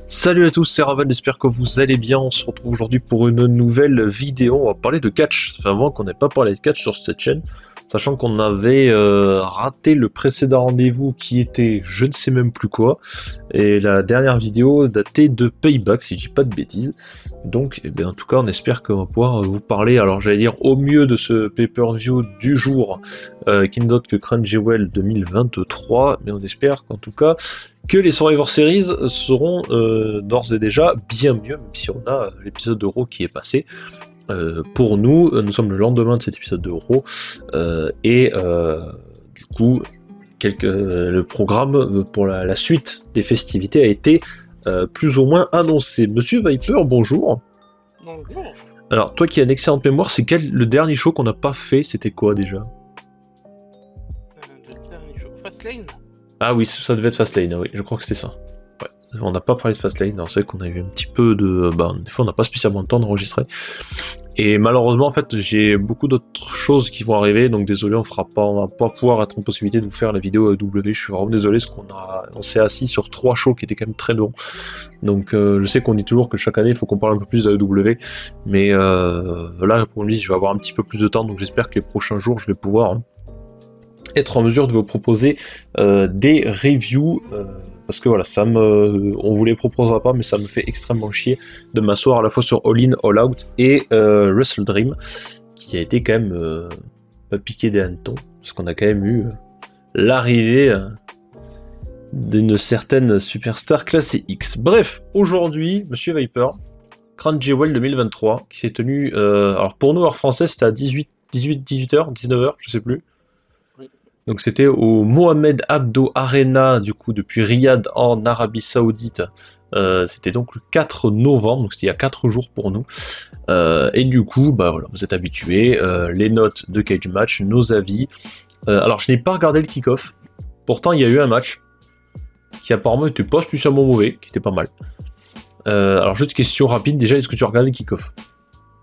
Salut à tous, c'est Raven, j'espère que vous allez bien. On se retrouve aujourd'hui pour une nouvelle vidéo. On va parler de catch. Ça fait un moment qu'on n'a pas parlé de catch sur cette chaîne, sachant qu'on avait raté le précédent rendez-vous qui était je ne sais même plus quoi. Et la dernière vidéo datait de Payback, si je dis pas de bêtises. Donc, eh bien, en tout cas, on espère qu'on va pouvoir vous parler, alors j'allais dire au mieux de ce pay-per-view du jour, qui ne dote que Crunchyroll 2023, mais on espère qu'en tout cas, que les Survivor Series seront d'ores et déjà bien mieux, même si on a l'épisode de Raw qui est passé. Pour nous, nous sommes le lendemain de cet épisode de Raw, et du coup, le programme pour la suite des festivités a été plus ou moins annoncé. Monsieur Viper, bonjour. Bonjour. Alors, toi qui as une excellente mémoire, c'est le dernier show qu'on n'a pas fait, c'était quoi déjà? Fastlane. Ah oui, ça devait être Fastlane, oui, je crois que c'était ça. Ouais. On n'a pas parlé de Fastlane, c'est vrai qu'on a eu un petit peu de... des fois on n'a pas spécialement le temps d'enregistrer. Et malheureusement, en fait, j'ai beaucoup d'autres choses qui vont arriver, donc désolé, on va pas pouvoir être en possibilité de vous faire la vidéo AEW, je suis vraiment désolé, parce on s'est assis sur 3 shows qui étaient quand même très longs. Donc je sais qu'on dit toujours que chaque année, il faut qu'on parle un peu plus d'AEW, mais là, pour lui, je vais avoir un petit peu plus de temps, donc j'espère que les prochains jours, je vais pouvoir être en mesure de vous proposer des reviews, parce que voilà, on vous les proposera pas, mais ça me fait extrêmement chier de m'asseoir à la fois sur All In, All Out et Wrestle Dream, qui a été quand même pas piqué des hannetons, parce qu'on a quand même eu l'arrivée d'une certaine superstar classée X. Bref, aujourd'hui, Monsieur Viper, Crunchyroll 2023, qui s'est tenu, alors pour nous, heure française, c'était à 18h, 19h, je sais plus. Donc c'était au Mohamed Abdo Arena, du coup, depuis Riyad en Arabie Saoudite. C'était donc le 4 novembre, donc c'était il y a 4 jours pour nous. Et du coup, bah voilà, vous êtes habitués, les notes de Cage Match, nos avis. Alors je n'ai pas regardé le kick-off, pourtant il y a eu un match qui apparemment était pas spécialement mauvais, qui était pas mal. Alors juste question rapide, déjà, est-ce que tu as regardé le kick-off ?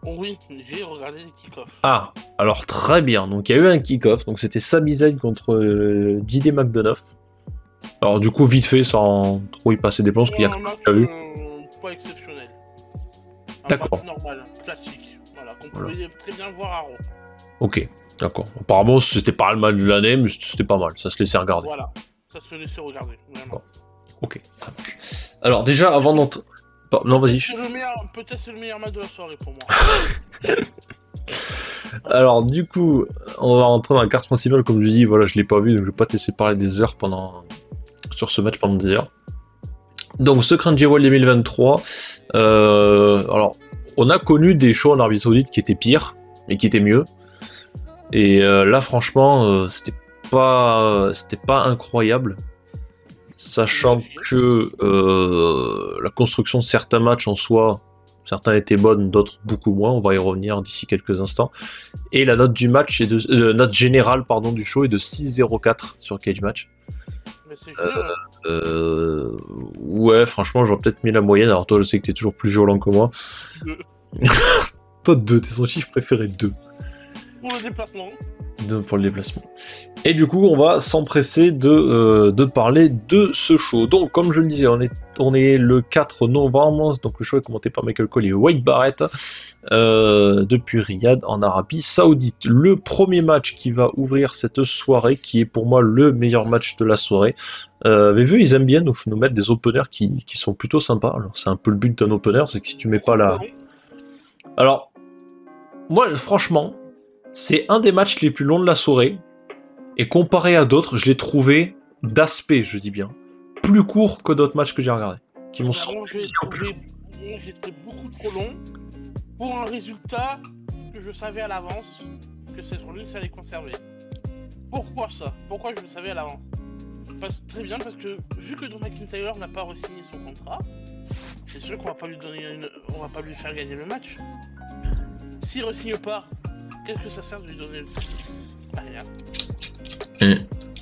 Oui, j'ai regardé les kick-offs. Ah, alors très bien. Donc il y a eu un kick-off. Donc c'était Sami Zayn contre JD McDonough. Alors du coup vite fait sans trop y passer des plans parce qu'il y a un match pas eu. pas exceptionnel. D'accord. Match normal, classique. Voilà, qu'on pouvait très bien voir à Raw. Ok, d'accord. Apparemment c'était pas le match de l'année, mais c'était pas mal. Ça se laissait regarder. Voilà, ça se laissait regarder. Vraiment. Bon. Ok, ça marche. Alors déjà avant d'entrer... Non, vas-y. Peut-être c'est le meilleur match de la soirée pour moi. Alors du coup, on va rentrer dans la carte principale, comme je dis, voilà, je l'ai pas vu, donc je vais pas te laisser parler des heures sur ce match pendant des heures. Donc ce Crunchyroll 2023, alors on a connu des shows en Arabie Saoudite qui étaient pires, mais qui étaient mieux. Et là franchement, c'était pas incroyable. Sachant que la construction de certains matchs en soi, certains étaient bonnes, d'autres beaucoup moins, on va y revenir d'ici quelques instants. Et la note du match, note générale pardon, du show est de 6,04 sur Cage Match. Mais c'est génial. Ouais, franchement, j'aurais peut-être mis la moyenne. Alors toi, je sais que t'es toujours plus violent que moi. 2. Toi, 2, t'es son chiffre préféré, 2. Pour le déplacement. 2 pour le déplacement. Et du coup, on va s'empresser de parler de ce show. Donc, comme je le disais, on est le 4 novembre, donc le show est commenté par Michael Cole et Wade Barrett, depuis Riyad en Arabie Saoudite. Le premier match qui va ouvrir cette soirée, qui est pour moi le meilleur match de la soirée. Avez vu, ils aiment bien nous mettre des openers qui sont plutôt sympas. Alors, c'est un peu le but d'un opener, c'est que si tu mets pas la... Alors, moi, franchement, c'est un des matchs les plus longs de la soirée. Et comparé à d'autres, je l'ai trouvé d'aspect, je dis bien, plus court que d'autres matchs que j'ai regardés. Qui m'ont Moi, j'ai trouvé beaucoup trop long pour un résultat que je savais à l'avance que cette revue ça allait conserver. Pourquoi ça? Pourquoi je le savais à l'avance? Très bien, parce que vu que Drew McIntyre n'a pas re-signé son contrat, c'est sûr qu'on va pas lui faire gagner le match. S'il re-signe pas, qu'est-ce que ça sert de lui donner le titre? Rien.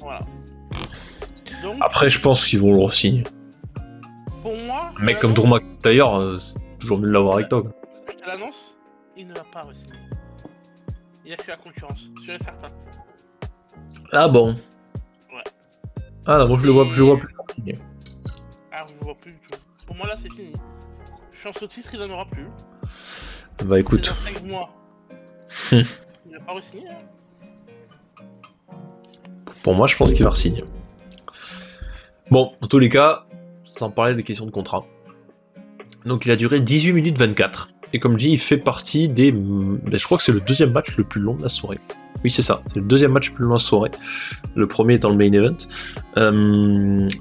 Voilà. Donc, après, je pense qu'ils vont le re-signer. Pour moi, un mec comme Drew McIntyre, c'est toujours mieux de l'avoir avec toi. Je te l'annonce, il ne va pas re-signer. Il a fait la concurrence, sûr et certain. Ah bon? Ouais. Ah non, moi je le vois plus. Ah, je le vois plus du tout. Pour moi, là, c'est fini. Chance au titre, il n'en aura plus. Bah écoute. C'est dans 5 mois. Il n'a pas re-signé. Hein. Pour moi, je pense qu'il va re-signer. Bon, en tous les cas, sans parler des questions de contrat. Donc il a duré 18 minutes 24. Et comme je dis, il fait partie des... Je crois que c'est le deuxième match le plus long de la soirée. Oui, c'est ça. C'est le deuxième match le plus long de la soirée. Le premier étant le main event.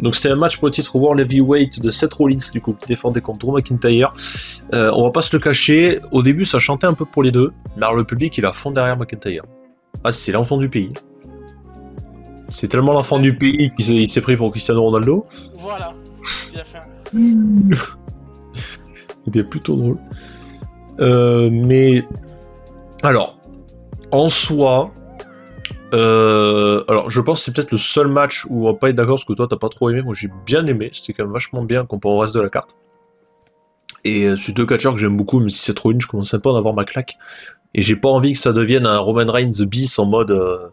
Donc c'était un match pour le titre World Heavyweight de Seth Rollins, du coup, qui défendait contre Drew McIntyre. On va pas se le cacher. Au début, ça chantait un peu pour les deux. Mais alors le public, il a fond derrière McIntyre. Ah, c'est l'enfant du pays. C'est tellement l'enfant du pays qu'il s'est pris pour Cristiano Ronaldo. Voilà. Il a fait un... C'était plutôt drôle. Mais alors, en soi, alors je pense que c'est peut-être le seul match où on va pas être d'accord parce que toi t'as pas trop aimé. Moi j'ai bien aimé, c'était quand même vachement bien comparé au reste de la carte. Et c'est deux catcheurs que j'aime beaucoup, même si c'est trop une, je commence un peu à en avoir ma claque. Et j'ai pas envie que ça devienne un Roman Reigns bis en mode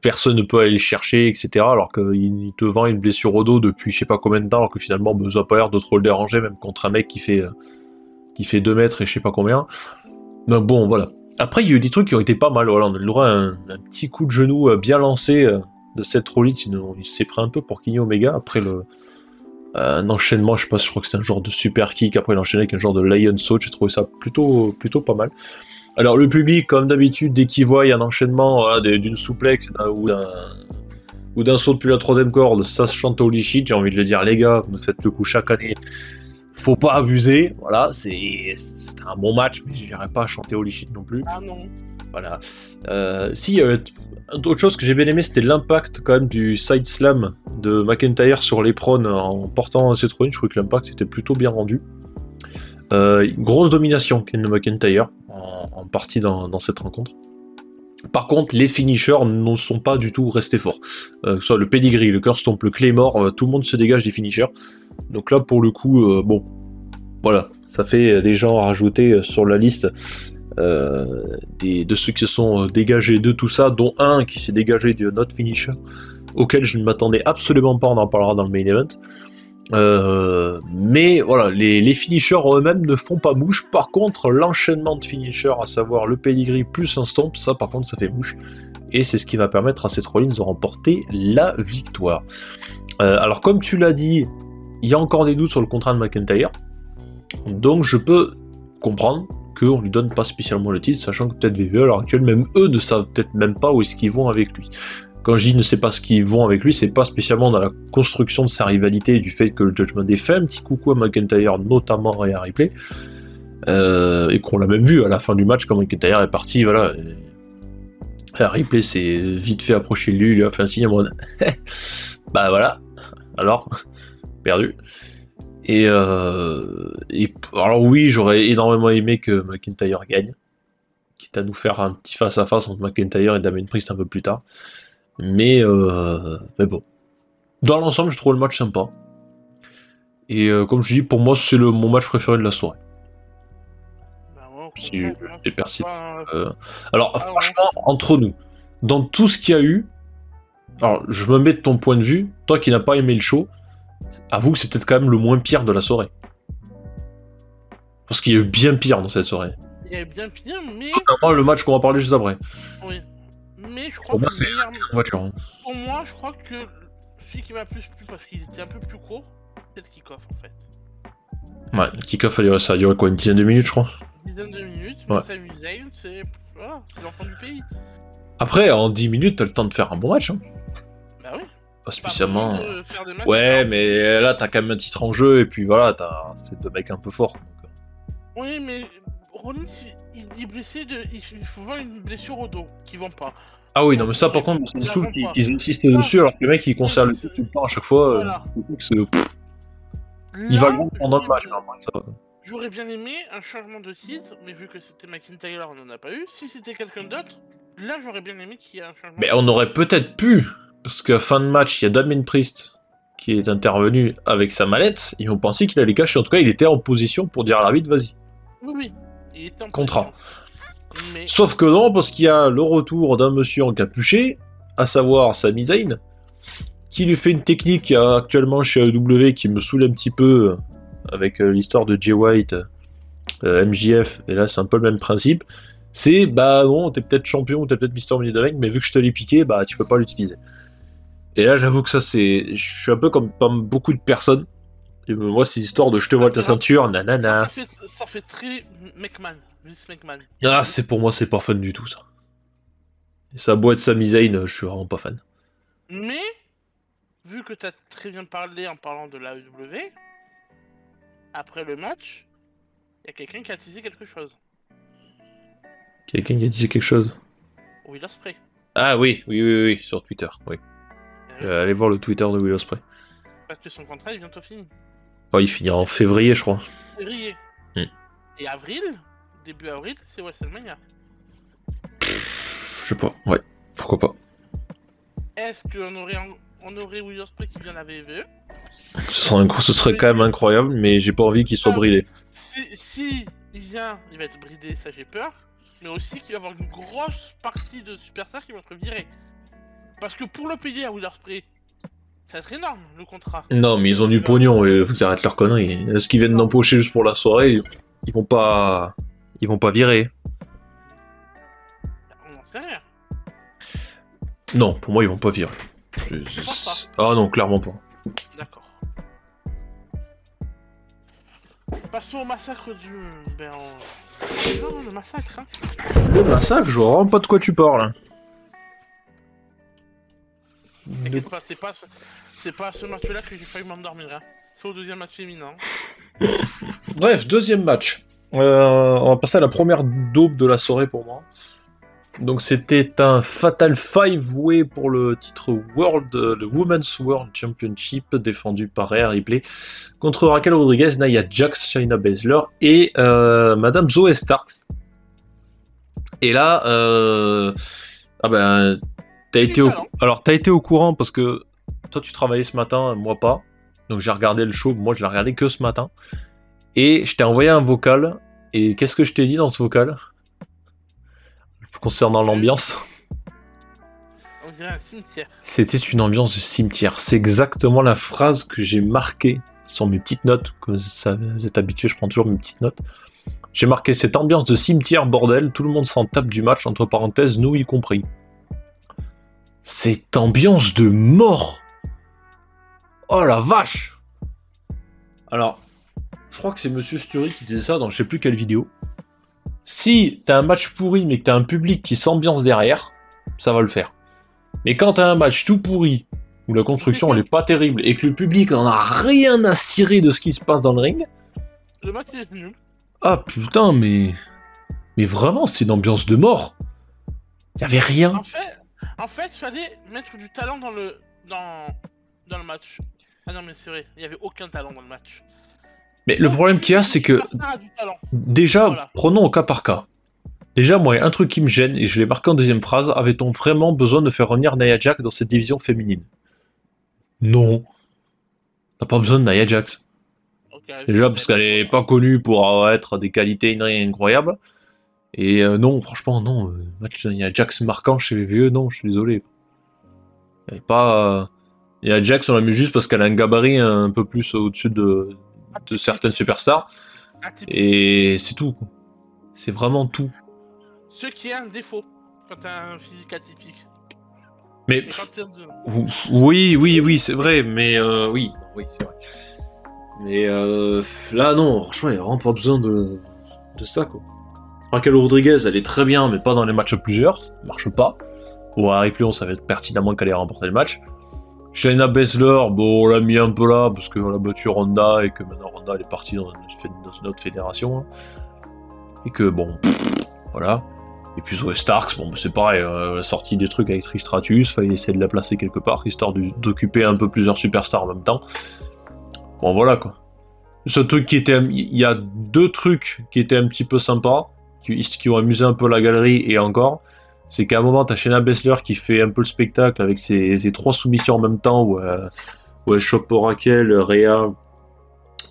personne ne peut aller le chercher, etc. Alors qu'il te vend une blessure au dos depuis je sais pas combien de temps, alors que finalement ça a pas l'air de trop le déranger, même contre un mec qui fait 2 mètres et je sais pas combien. Donc bon, voilà. Après, il y a eu des trucs qui ont été pas mal. Voilà, on a le droit à un petit coup de genou bien lancé de Seth Rollins. Il s'est pris un peu pour Kenny Omega. Après un enchaînement, je sais pas, je crois que c'était un genre de super kick. Après, il enchaînait avec un genre de Lion Saut. J'ai trouvé ça plutôt pas mal. Alors, le public, comme d'habitude, dès qu'il voit un enchaînement d'une souplex ou d'un saut depuis la 3ème corde, ça se chante holy shit. J'ai envie de le dire, les gars, vous nous faites le coup chaque année. Faut pas abuser, voilà, c'était un bon match, mais j'irai pas chanter holy shit non plus. Ah non. Voilà. Si, autre chose que j'ai bien aimé, c'était l'impact quand même du side slam de McIntyre sur l'éperon en portant cette Rollins. Je trouvais que l'impact était plutôt bien rendu. Grosse domination de McIntyre en partie dans cette rencontre. Par contre, les finishers ne sont pas du tout restés forts. Que ce soit le pedigree, le curse stomp, le claymore, tout le monde se dégage des finishers. Donc là, pour le coup, bon, voilà, ça fait des gens à rajouter sur la liste de ceux qui se sont dégagés de tout ça, dont un qui s'est dégagé de notre finisher, auquel je ne m'attendais absolument pas, on en parlera dans le main event. Mais voilà, les finishers eux-mêmes ne font pas mouche. Par contre, l'enchaînement de finishers, à savoir le pedigree plus un stomp, ça par contre ça fait mouche. Et c'est ce qui va permettre à Seth Rollins de remporter la victoire. Alors comme tu l'as dit, il y a encore des doutes sur le contrat de McIntyre. Donc je peux comprendre qu'on lui donne pas spécialement le titre, sachant que peut-être VVE à l'heure actuelle, même eux ne savent peut-être même pas où est-ce qu'ils vont avec lui. Quand je dis ne sait pas ce qu'ils vont avec lui, c'est pas spécialement dans la construction de sa rivalité et du fait que le Judgment Day fait un petit coucou à McIntyre, notamment et à Ripley, et qu'on l'a même vu à la fin du match quand McIntyre est parti, voilà. Ripley s'est vite fait approcher de lui, il lui a fait un signe en mode bah voilà, alors perdu. Et alors oui, j'aurais énormément aimé que McIntyre gagne, quitte à nous faire un petit face-à-face entre McIntyre et Damien Priest un peu plus tard. Mais bon. Dans l'ensemble, je trouve le match sympa. Et comme je dis, pour moi, c'est mon match préféré de la soirée. Si j'ai persisté. Alors, franchement, entre nous, dans tout ce qu'il y a eu, alors je me mets de ton point de vue, toi qui n'as pas aimé le show, avoue que c'est peut-être quand même le moins pire de la soirée. Parce qu'il y a eu bien pire dans cette soirée. Il y a eu bien pire, mais... Notamment le match qu'on va parler juste après. Oui. Mais je crois pour moi, que c'est une voiture. Hein. Pour moi, je crois que celui qui m'a plus plu, parce qu'il était un peu plus court, c'est le kick-off en fait. Ouais, le kick-off, ça a duré quoi, une dizaine de minutes, je crois. Une dizaine de minutes, mais ouais. Sami Zayn, c'est l'enfant du pays. Après, en 10 minutes, t'as le temps de faire un bon match. Hein. Bah oui. Pas spécialement. Ouais, mais là, t'as quand même un titre en jeu, et puis voilà, c'est deux mecs un peu forts. Donc... Oui, mais Rollins, il est blessé, il faut voir une blessure au dos, qui vend pas. Ah oui, non, mais ça, par contre, c'est dessous qu'ils insistent dessus, alors que le mec, il conserve le tout le temps à chaque fois. Voilà. Il va le vendre pendant le match, ça. J'aurais bien aimé un changement de titre, mais vu que c'était McIntyre, on n'en a pas eu. Si c'était quelqu'un d'autre, là, j'aurais bien aimé qu'il y ait un changement. Mais on aurait peut-être pu, parce qu'à fin de match, il y a Damien Priest qui est intervenu avec sa mallette, ils ont pensé qu'il allait cacher. En tout cas, il était en position pour dire à l'arbitre, vas-y. Oui, il était en contrat. Mais... Sauf que non, parce qu'il y a le retour d'un monsieur encapuché, à savoir Sami Zayn, qui lui fait une technique qu'il y a actuellement chez AEW qui me saoule un petit peu, avec l'histoire de Jay White, MJF, et là c'est un peu le même principe. C'est, bah non, t'es peut-être champion, t'es peut-être Mister Money in the Bank, mais vu que je te l'ai piqué, bah tu peux pas l'utiliser. Et là j'avoue que ça c'est... Je suis un peu comme beaucoup de personnes. Et moi c'est l'histoire de je te vole ta ceinture, nanana. Ça fait très McMahon, Vince McMahon. Ah, c'est pour moi c'est pas fun du tout ça. Et ça a beau être Sami Zayn, je suis vraiment pas fan. Mais, vu que t'as très bien parlé en parlant de la AEW, après le match, il y a quelqu'un qui a utilisé quelque chose. Quelqu'un qui a dit quelque chose? Will Ospreay. Ah oui, sur Twitter, oui. Allez voir le Twitter de Will Ospreay. Parce que son contrat est bientôt fini. Oh, il finira en février, je crois. Février. Et avril, début avril, c'est WrestleMania. Je sais pas, ouais, pourquoi pas. Est-ce qu'on aurait Will Ospreay qui vient de la WWE? Ce serait quand même incroyable, mais j'ai pas envie qu'il soit bridé. Si il vient, il va être bridé, ça j'ai peur. Mais aussi qu'il va y avoir une grosse partie de superstars qui vont être virés. Parce que pour le payer à Will Ospreay, ça va être énorme le contrat. Non, mais ils ont du pognon, et faut qu'ils arrêtent leurs conneries. Est-ce qu'ils viennent d'empocher juste pour la soirée? Ils vont pas virer. On n'en sait rien. Non, pour moi ils vont pas virer. Ah non, clairement pas. D'accord. Passons au massacre du... Non, le massacre, hein. Le massacre, je vois vraiment pas de quoi tu parles. T'inquiète pas, c'est pas à ce match-là que j'ai failli m'endormir, hein. C'est au deuxième match féminin. Bref, deuxième match. On va passer à la première daube de la soirée pour moi. Donc c'était un Fatal 5-way pour le titre le Women's World Championship défendu par Rhea Ripley contre Raquel Rodriguez, Nia Jax, Shayna Baszler et Madame Zoe Starks. Et là, t'as été au courant parce que toi tu travaillais ce matin, moi pas. Donc j'ai regardé le show, moi je l'ai regardé que ce matin. Et je t'ai envoyé un vocal. Et qu'est-ce que je t'ai dit dans ce vocal? Concernant l'ambiance. On dirait un cimetière. C'était une ambiance de cimetière. C'est exactement la phrase que j'ai marquée sur mes petites notes. Comme ça, vous êtes habitués, je prends toujours mes petites notes. J'ai marqué cette ambiance de cimetière, bordel. Tout le monde s'en tape du match, entre parenthèses, nous y compris. Cette ambiance de mort. Oh la vache. Alors, je crois que c'est Monsieur Stury qui disait ça dans je sais plus quelle vidéo. Si t'as un match pourri mais que t'as un public qui s'ambiance derrière, ça va le faire. Mais quand t'as un match tout pourri, où la construction elle est pas terrible, et que le public en a rien à cirer de ce qui se passe dans le ring... Le match il est nul. Ah putain, mais vraiment c'est une ambiance de mort. Y'avait rien. En fait, il fallait mettre du talent dans le match. Ah non mais c'est vrai, il y avait aucun talent dans le match. Mais le problème qu'il y a, c'est que... Déjà, voilà. Prenons au cas par cas. Déjà, moi, il y a un truc qui me gêne, et je l'ai marqué en deuxième phrase, avait-on vraiment besoin de faire revenir Nia Jax dans cette division féminine? Non. T'as pas besoin de Nia Jax. Okay, déjà, parce qu'elle est pas connue pour être des qualités incroyables. Et non, franchement, non. Match de Nia Jax marquant chez les vieux, non, je suis désolé. Elle est pas... Nia Jax, on l'a mis juste parce qu'elle a un gabarit un peu plus au-dessus de certaines superstars. Et c'est tout. C'est vraiment tout. Ce qui est un défaut quand t'as un physique atypique. Mais oui, c'est vrai. Mais oui, c'est vrai. Mais là, non, franchement, il n'y a vraiment pas besoin de ça, quoi. Raquel Rodriguez, elle est très bien, mais pas dans les matchs à plusieurs. Ça marche pas. Ou à Ripley, on savait pertinemment qu'elle allait remporter le match. Shayna Baszler, bon, on l'a mis un peu là, parce qu'on a battu Ronda, et que maintenant Ronda, elle est partie dans une autre fédération. Hein. Et que, bon, voilà. Et puis Zoe Starks, bon, c'est pareil, la sortie des trucs avec Trish Stratus, fallait essayer de la placer quelque part, histoire d'occuper un peu plusieurs superstars en même temps. Bon, voilà, quoi. Ce truc qui était... Il y a deux trucs qui étaient un petit peu sympas, qui ont amusé un peu la galerie, et encore... C'est qu'à un moment, t'as Shayna Baszler qui fait un peu le spectacle avec ses trois soumissions en même temps, où elle chope Raquel, Rhea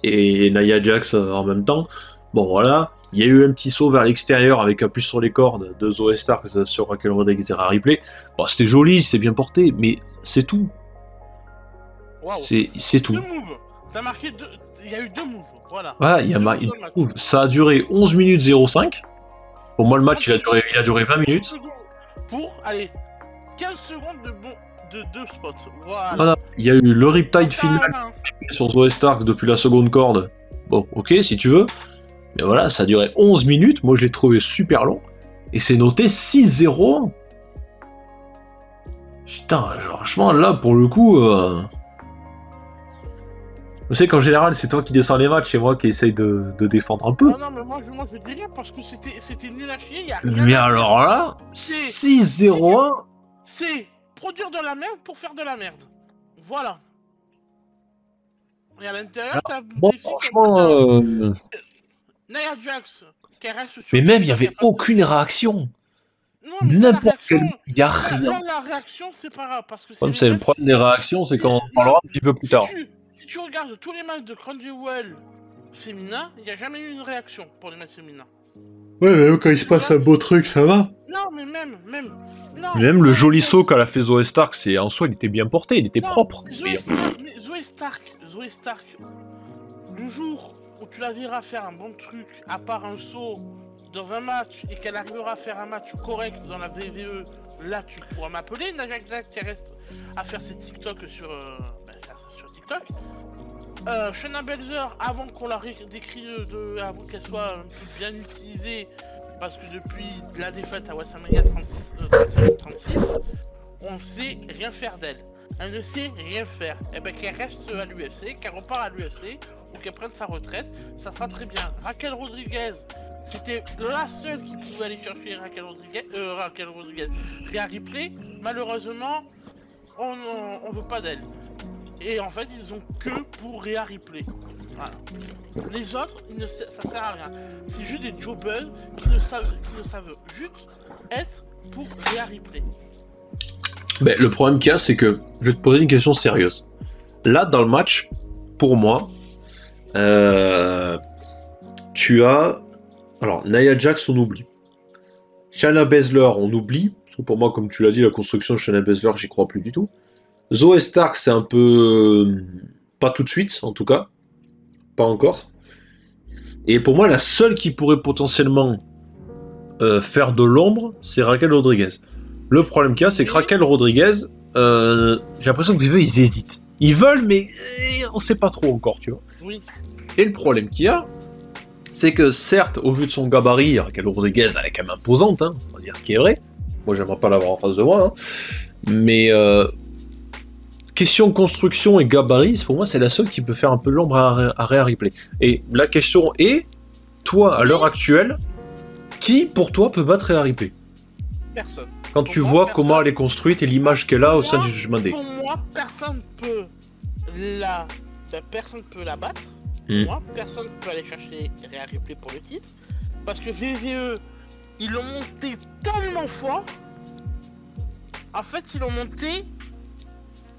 et Nia Jax en même temps. Bon, voilà. Il y a eu un petit saut vers l'extérieur avec un plus sur les cordes de Zoe Starks sur Raquel Rodriguez et Rhea Ripley. Bon, c'était joli, c'est bien porté, mais c'est tout. Waouh. C'est tout. 2 moves. T'as marqué 2. Il y a eu 2 moves. Voilà. Ouais, ça a duré 11 minutes 05. Pour moi, le match, il a duré 20 minutes. Pour, allez, 15 secondes de 2 spots. Voilà. Voilà. Il y a eu le Riptide final sur Zoé Stark depuis la seconde corde. Bon, ok, si tu veux. Mais voilà, ça a duré 11 minutes. Moi, je l'ai trouvé super long. Et c'est noté 6-0. Putain, franchement, là, pour le coup... Je sais qu'en général, c'est toi qui descends les matchs et moi qui essaye de défendre un peu. Non, mais moi je dis rien parce que c'était nul à chier. Y a rien mais alors là, 6-0-1... C'est produire de la merde pour faire de la merde. Voilà. Et à l'intérieur, t'as... Bon, franchement... Nia Jax, qui reste sur... Mais même, il n'y avait aucune réaction. Non, mais n'importe quel... Il n'y a rien. Là, la réaction, c'est pas grave, parce que comme c'est le problème des réactions, c'est qu'on en parlera un petit peu plus tard. Si tu regardes tous les matchs de Crunchyroll féminin, il n'y a jamais eu une réaction pour les matchs féminins. Ouais, mais même quand il se passe un beau truc, ça va. Non, mais même... Non, même le joli saut qu'a fait Zoé Stark, c'est en soi, il était bien porté, il était propre. Zoé Stark, le jour où tu la verras faire un bon truc, à part un saut dans un match, et qu'elle arrivera à faire un match correct dans la VVE, là tu pourras m'appeler, Nia Jax qui reste à faire ses TikTok sur TikTok. Shayna Baszler, avant qu'on la décrit, avant qu'elle soit un peu bien utilisée, parce que depuis la défaite à WrestleMania 36, on sait rien faire d'elle. Elle ne sait rien faire. Et ben qu'elle reste à l'UFC, qu'elle repart à l'UFC, ou qu'elle prenne sa retraite, ça sera très bien. Raquel Rodriguez, c'était la seule qui pouvait aller chercher Raquel Rodriguez. Rhea Ripley, malheureusement, on veut pas d'elle. Et en fait, ils ont que pour Rhea Ripley. Voilà. Les autres, ça sert à rien. C'est juste des jobbers qui ne savent juste être pour Rhea Ripley. Mais le problème qu'il y a, c'est que je vais te poser une question sérieuse. Là, dans le match, pour moi, tu as... Alors, Nia Jax, on oublie. Shayna Baszler, on oublie. Parce que pour moi, comme tu l'as dit, la construction de Shayna Baszler, j'y crois plus du tout. Zoé Stark, c'est un peu... pas tout de suite, en tout cas. Pas encore. Et pour moi, la seule qui pourrait potentiellement faire de l'ombre, c'est Raquel Rodriguez. Le problème qu'il y a, c'est que Raquel Rodriguez, j'ai l'impression que ils hésitent. Ils veulent, mais on sait pas trop encore, tu vois. Oui. Et le problème qu'il y a, c'est que certes, au vu de son gabarit, Raquel Rodriguez, elle est quand même imposante, hein, on va dire ce qui est vrai. Moi, j'aimerais pas l'avoir en face de moi, hein. Mais question construction et gabarit, pour moi, c'est la seule qui peut faire un peu l'ombre à Rhea Ripley. Et la question est, toi, à l'heure actuelle, qui, pour toi, peut battre Rhea Ripley? Personne. Quand tu vois comment elle est construite et l'image qu'elle a au sein du Judgment Day. Pour moi, personne peut la battre. Moi, personne peut aller chercher Rhea Ripley pour le titre. Parce que VVE, ils l'ont monté tellement fort. En fait, ils l'ont monté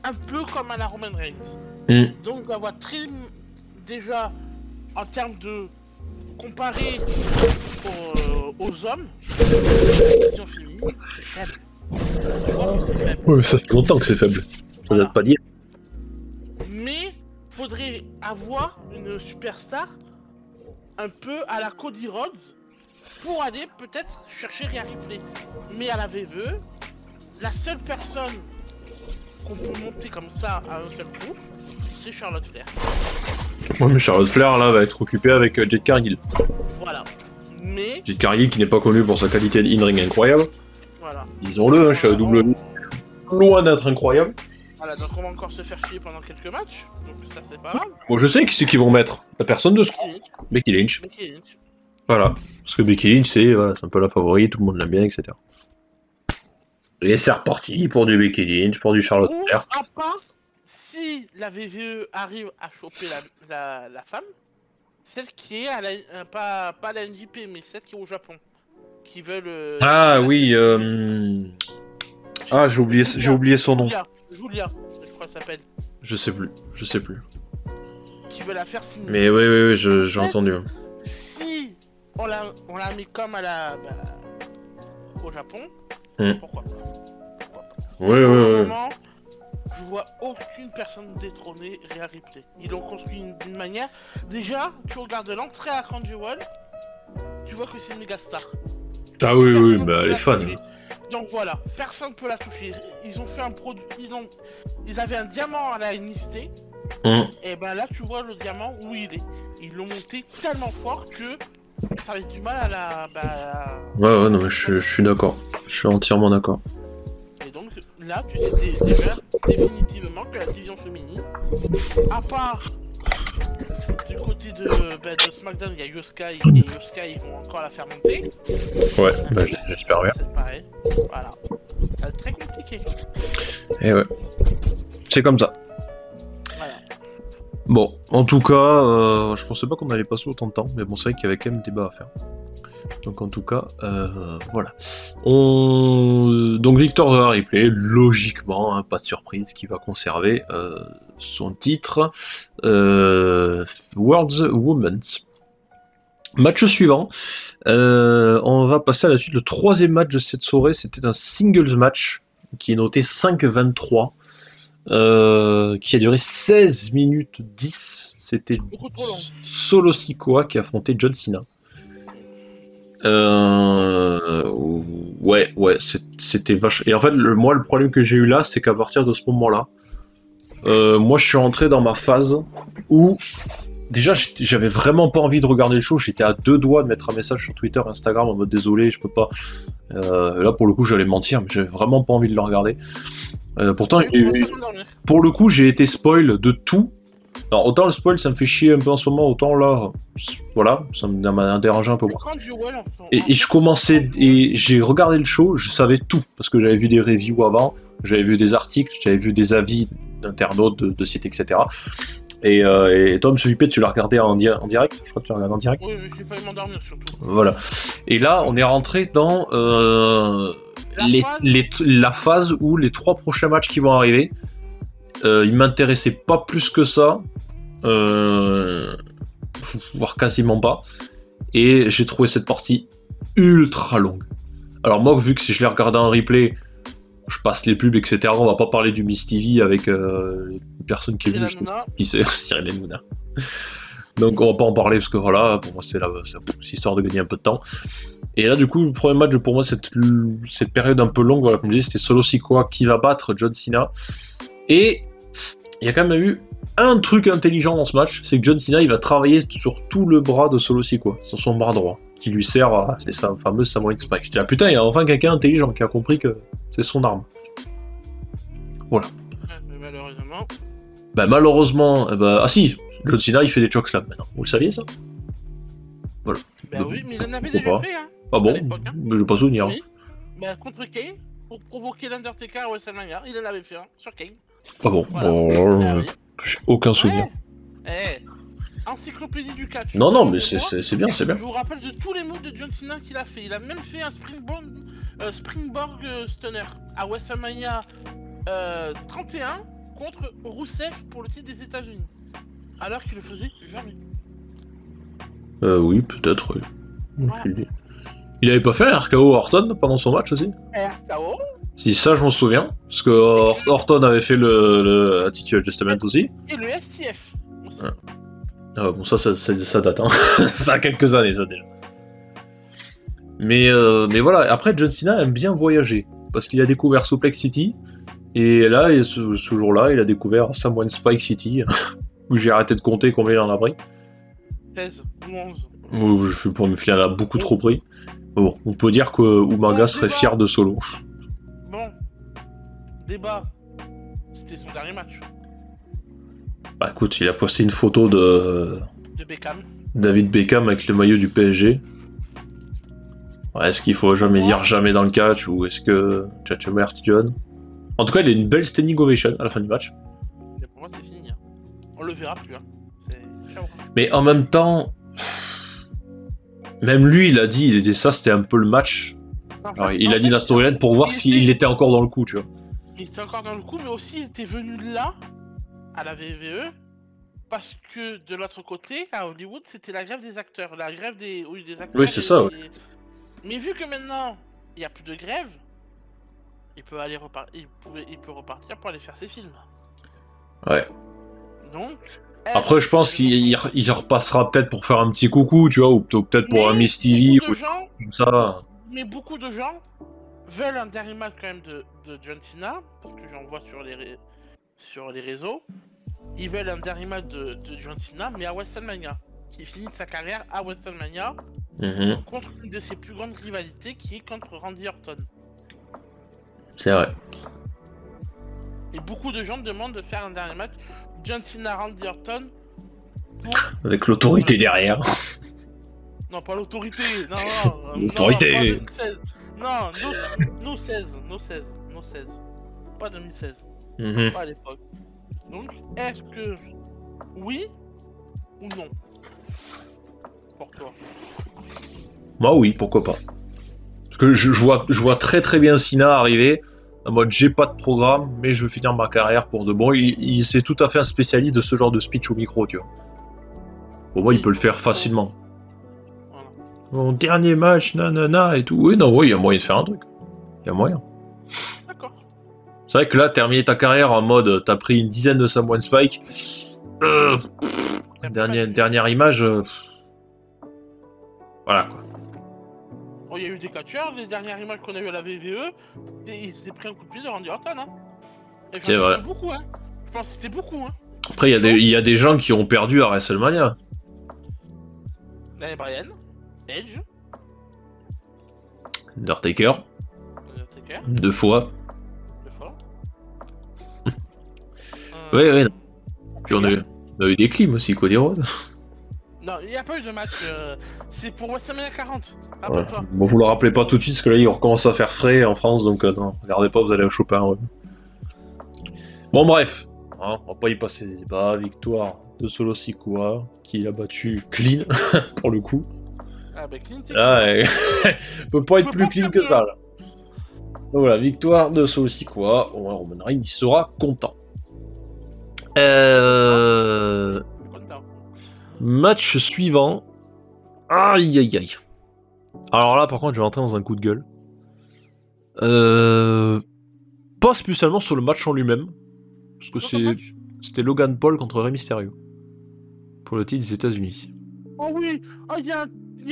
un peu comme à la Roman Reigns. Donc, je la vois très... Déjà, en termes de comparer aux hommes, la division féminine, c'est faible. Je vois que c'est faible. Ouais, ça fait longtemps que c'est faible. Ça ne veut pas dire. Mais faudrait avoir une superstar un peu à la Cody Rhodes pour aller peut-être chercher Rhea Ripley. Mais à la VVE, la seule personne qu'on peut monter comme ça à un seul coup, c'est Charlotte Flair. Ouais, mais Charlotte Flair là va être occupée avec Jade Cargill. Voilà. Mais Jade Cargill qui n'est pas connu pour sa qualité de in-ring incroyable. Voilà. Disons-le, chez AEW, loin d'être incroyable. Voilà, donc on va encore se faire chier pendant quelques matchs, donc ça c'est pas grave. Bon, je sais qui c'est qu'ils vont mettre. La personne de ce coup. Becky Lynch. Voilà. Parce que Becky Lynch, c'est un peu la favorite, tout le monde l'aime bien, etc. Et c'est reparti pour du Becky Lynch, pour du Charlotte Flair. À part si la VVE arrive à choper la femme, celle qui est à la, pas la NJP, mais celle qui est au Japon, qui veulent. Ah oui. Ah, j'ai oublié son nom. Julia, je crois qu'elle s'appelle. Je sais plus. Qui veut la faire signer. Mais oui, j'ai entendu. Si on la met comme à la au Japon, pourquoi pas. Ouais. Je vois aucune personne détrôner Rhea Ripley. Ils l'ont construit d'une manière. Déjà, tu regardes l'entrée à Crunchyroll, tu vois que c'est une méga star. Ah oui, oui, Personne bah peut les la fans. toucher. Donc voilà, personne peut la toucher. Ils ont fait un produit. Ils avaient un diamant à la NXT. Et ben là, tu vois le diamant où il est. Ils l'ont monté tellement fort que ça avait du mal à la. Ouais, non, mais je suis d'accord. Je suis entièrement d'accord. Et donc là, tu sais déjà définitivement que la division féminine, à part du côté de SmackDown, il y a Yoskai, et Yoskai ils vont encore la faire monter. Ouais, bah j'espère bien. C'est pareil, voilà. Ça va être très compliqué. Et ouais. C'est comme ça. Voilà. Bon, en tout cas, je pensais pas qu'on allait passer autant de temps, mais bon, c'est vrai qu'il y avait quand même débat à faire. Donc en tout cas, voilà. Donc Victor de Ripley, logiquement, hein, pas de surprise, qui va conserver son titre World's Women's. Match suivant, on va passer à la suite. Le troisième match de cette soirée, c'était un singles match qui est noté 5-23. Qui a duré 16 minutes 10. C'était Solo Sikoa qui affrontait John Cena. Ouais, c'était vache. Et en fait, moi, le problème que j'ai eu là, c'est qu'à partir de ce moment-là, moi, je suis rentré dans ma phase où déjà, j'avais vraiment pas envie de regarder le show. J'étais à deux doigts de mettre un message sur Twitter, Instagram en mode désolé, je peux pas. Là, pour le coup, j'allais mentir, mais j'avais vraiment pas envie de le regarder. Pourtant, pour le coup, j'ai été spoil de tout. Alors, autant le spoil, ça me fait chier un peu en ce moment, autant là, voilà, ça m'a dérangé un peu moins. Et je commençais, et j'ai regardé le show, je savais tout, parce que j'avais vu des reviews avant, j'avais vu des articles, j'avais vu des avis d'internautes, de sites, etc. Et toi, M. Juppé, tu l'as regardé en direct? Je crois que tu l'as regardé en direct. Oui, j'ai failli m'endormir surtout. Voilà. Et là, on est rentré dans la phase où les 3 prochains matchs qui vont arriver, ils m'intéressaient pas plus que ça, voire quasiment pas. Et j'ai trouvé cette partie ultra longue. Alors moi, vu que si je l'ai regardé en replay, je passe les pubs, etc. On va pas parler du Miss TV avec les personnes qui est venue, qui c'est Cyril Hanouna. Donc on va pas en parler parce que voilà, pour moi c'est histoire de gagner un peu de temps. Et là du coup le premier match pour moi cette période un peu longue, voilà, comme je disais, c'était Solo Sikoa qui va battre John Cena. Et il y a quand même eu un truc intelligent dans ce match, c'est que John Cena il va travailler sur tout le bras de Solo Sikoa, sur son bras droit, qui lui sert à c'est sa fameuse Samurai Spike. J'étais là putain, il y a enfin quelqu'un intelligent qui a compris que c'est son arme. Voilà. Mais malheureusement. Bah malheureusement, ah si, John Cena il fait des chokeslams maintenant. Vous le saviez ça? Voilà. Bah oui, mais il en avait déjà fait, hein. Ah bon? Hein. Mais je vais pas souvenir. Oui. Bah contre Kane, pour provoquer l'Undertaker à WrestleMania, il en avait fait un sur Kane. Ah bon? Voilà. Bon, j'ai aucun souvenir. Encyclopédie du catch. Non, mais c'est bien, c'est bien. Je vous rappelle de tous les moves de John Cena qu'il a fait. Il a même fait un Springboard Stunner à WrestleMania 31 contre Rusev pour le titre des États-Unis. Alors qu'il le faisait jamais. Oui, peut-être, oui. Voilà. Il avait pas fait un RKO Orton pendant son match aussi? RKO? Si, ça je m'en souviens. Parce que Orton avait fait le Attitude Adjustment aussi. Et le STF aussi. Ah, bon, ça date, hein. Ça a quelques années, ça déjà. Mais voilà, après John Cena aime bien voyager. Parce qu'il a découvert Suplex City. Et là, ce jour-là, il a découvert Samoan Spike City. Où j'ai arrêté de compter combien il en a pris. 16 ou 11. Je sais pas, mais il en a beaucoup trop pris. Bon, on peut dire que Umaga serait fier de Solo. Bon, débat. C'était son dernier match. Bah écoute, il a posté une photo de Beckham. David Beckham avec le maillot du PSG. Ouais, est-ce qu'il faut jamais dire jamais dans le catch ou est-ce que Merci John? En tout cas, il a une belle standing ovation à la fin du match. Et pour moi, c'est fini. Hein. On le verra plus. Hein. Mais en même temps, même lui, il a dit, ça c'était un peu le match. Alors, il a dit la storyline pour voir s'il était encore dans le coup, tu vois. Il était encore dans le coup, mais aussi il était venu là, à la WWE, parce que de l'autre côté, à Hollywood, c'était la grève des acteurs. La grève des acteurs. Oui, c'est ça, ouais. Mais vu que maintenant, il n'y a plus de grève, il peut aller il peut repartir pour aller faire ses films. Ouais. Donc, Après, je pense qu'il repassera peut-être pour faire un petit coucou, tu vois, ou peut-être pour un Miss TV, ou comme ça. Mais beaucoup de gens veulent un dernier match quand même de John Cena, parce que j'en vois sur les réseaux. Ils veulent un dernier match de John Cena, mais à WrestleMania. Qui finit sa carrière à WrestleMania contre une de ses plus grandes rivalités qui est contre Randy Orton. C'est vrai. Et beaucoup de gens demandent de faire un dernier match John Cena Randy Orton pour... Avec l'autorité derrière. Non, pas l'autorité. Non, l'autorité. Non, no 16. Pas 2016. Pas à l'époque. Donc, est-ce que oui ou non pour toi? Bah oui, pourquoi pas. Parce que je vois très très bien Cena arriver en mode j'ai pas de programme, mais je veux finir ma carrière pour de bon. C'est tout à fait un spécialiste de ce genre de speech au micro, tu vois. Pour moi, il peut le faire facilement. Voilà. Mon dernier match, nanana et tout. Oui, non, oui, il y a moyen de faire un truc. Il y a moyen. D'accord. C'est vrai que là, terminer ta carrière en mode t'as pris une dizaine de Samoan Spike. Dernière image. Voilà quoi. Bon, il y a eu des catcheurs, les dernières images qu'on a eu à la VVE, il s'est pris un coup de pied de Randy Orton. Hein. C'est vrai. Beaucoup, hein. Je pense que c'était beaucoup. Hein. Après, il y a des gens qui ont perdu à WrestleMania. Daniel Bryan, Edge, Undertaker. 2 fois. Ouais. Puis on a eu des clims aussi, Cody Rhodes. Non, il n'y a pas eu de match. C'est pour WrestleMania 40. Ouais. Bon, vous le rappelez pas tout de suite, parce que là, il recommence à faire frais en France, donc non, regardez pas, vous allez choper un. Bon, bref. Hein, on va pas y passer des débats. Victoire de Solo Sikoa, qui a battu Clean, pour le coup. Ah, bah, Clean, là, peut pas être plus clean que ça, là. Donc voilà, victoire de Solo Sikoa. Roman Reigns, il sera content. Match suivant. Aïe aïe aïe. Alors là, par contre, je vais rentrer dans un coup de gueule. Pas spécialement sur le match en lui-même. Parce que c'était Logan Paul contre Rey Mysterio. Pour le titre des États-Unis. Oh oui, il y a